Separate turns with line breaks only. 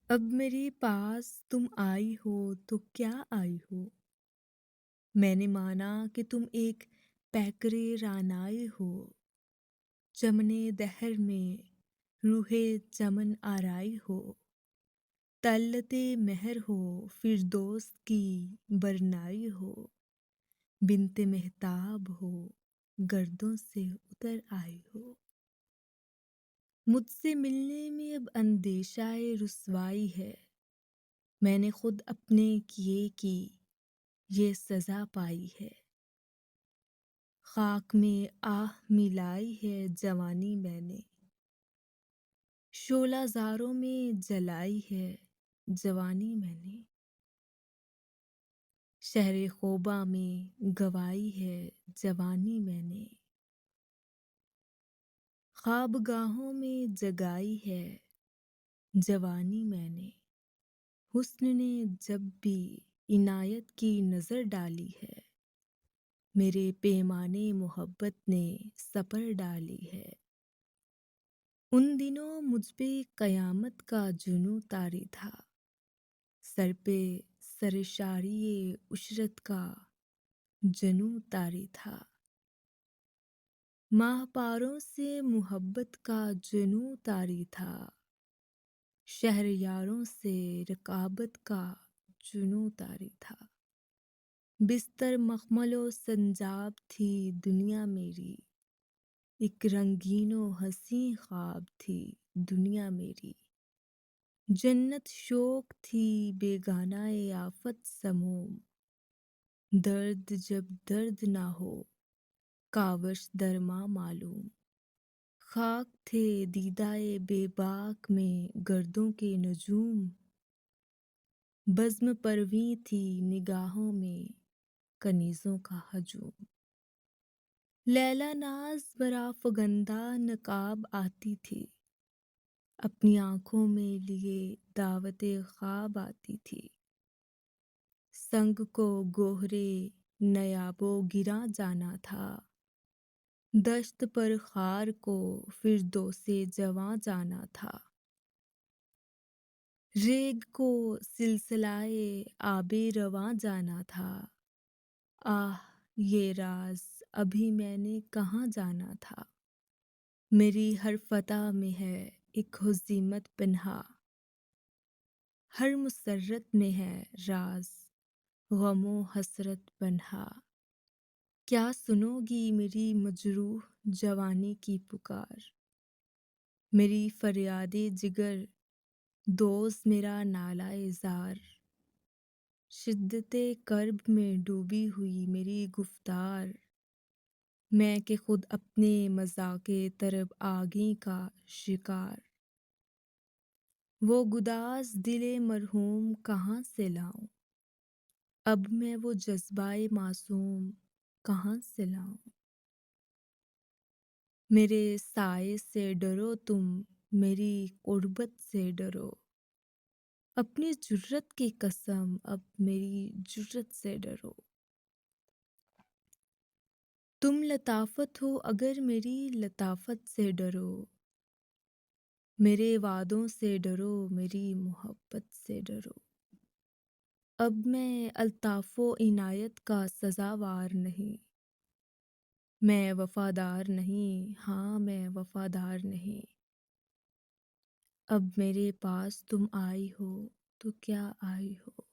اب میرے پاس تم آئی ہو تو کیا آئی ہو؟ میں نے مانا کہ تم ایک پیکرے رعنائی ہو، چمنے دہر میں روح چمن آرائی ہو، طلت مہر ہو فردوس کی برنائی ہو، بنت مہتاب ہو گردوں سے اتر آئی ہو۔ مجھ سے ملنے میں اب اندیشہ رسوائی ہے، میں نے خود اپنے کیے کی یہ سزا پائی ہے۔ خاک میں آہ ملائی ہے جوانی میں نے، شعلہ زاروں میں جلائی ہے جوانی میں نے، شہر خوباں میں گوائی ہے جوانی میں نے، خواب گاہوں میں جگائی ہے جوانی میں نے، حسن نے جب بھی عنایت کی نظر ڈالی ہے، میرے پیمانے محبت نے سپر ڈالی ہے۔ ان دنوں مجھ پہ قیامت کا جنوں طاری تھا، سر پہ سرشاری عشرت کا جنوں طاری تھا، ماہ پاروں سے محبت کا جنوں طاری تھا، شہر یاروں سے رقابت کا جنوں طاری تھا، بستر مخمل و سنجاب تھی دنیا میری، ایک رنگین و حسین خواب تھی دنیا میری، جنت شوق تھی بیگانہ آفت سموم، درد جب درد نہ ہو کاوش درماں معلوم، خاک تھے دیدائے بے باک میں گردوں کے نجوم، بزم پرویں تھی نگاہوں میں کنیزوں کا ہجوم، لیلا ناز برافگندہ نقاب آتی تھی، اپنی آنکھوں میں لیے دعوت خواب آتی تھی، سنگ کو گوہرے نیاب و گراں جانا تھا، دشت پر خار کو فردوس جواں جانا تھا، ریگ کو سلسلہ آب رواں جانا تھا، آہ یہ راز ابھی میں نے کہاں جانا تھا، میری ہر فتح میں ہے ایک ہزیمت پنہاں، ہر مسرت میں ہے راز غم و حسرت پنہاں، کیا سنو گی میری مجروح جوانی کی پکار، میری فریاد جگر دوز میرا نالہ زار، شدت کرب میں ڈوبی ہوئی میری گفتار، میں کہ خود اپنے مذاق طرب آگیں کا شکار، وہ گداز دل مرحوم کہاں سے لاؤں، اب میں وہ جذبہ معصوم کہاں سے لاؤں، میرے سائے سے ڈرو تم میری قربت سے ڈرو، اپنی جرت کی قسم اب میری جرت سے ڈرو، تم لطافت ہو اگر میری لطافت سے ڈرو، میرے وعدوں سے ڈرو میری محبت سے ڈرو، اب میں الطاف و عنایت کا سزاوار نہیں، میں وفادار نہیں، ہاں میں وفادار نہیں، اب میرے پاس تم آئی ہو تو کیا آئی ہو؟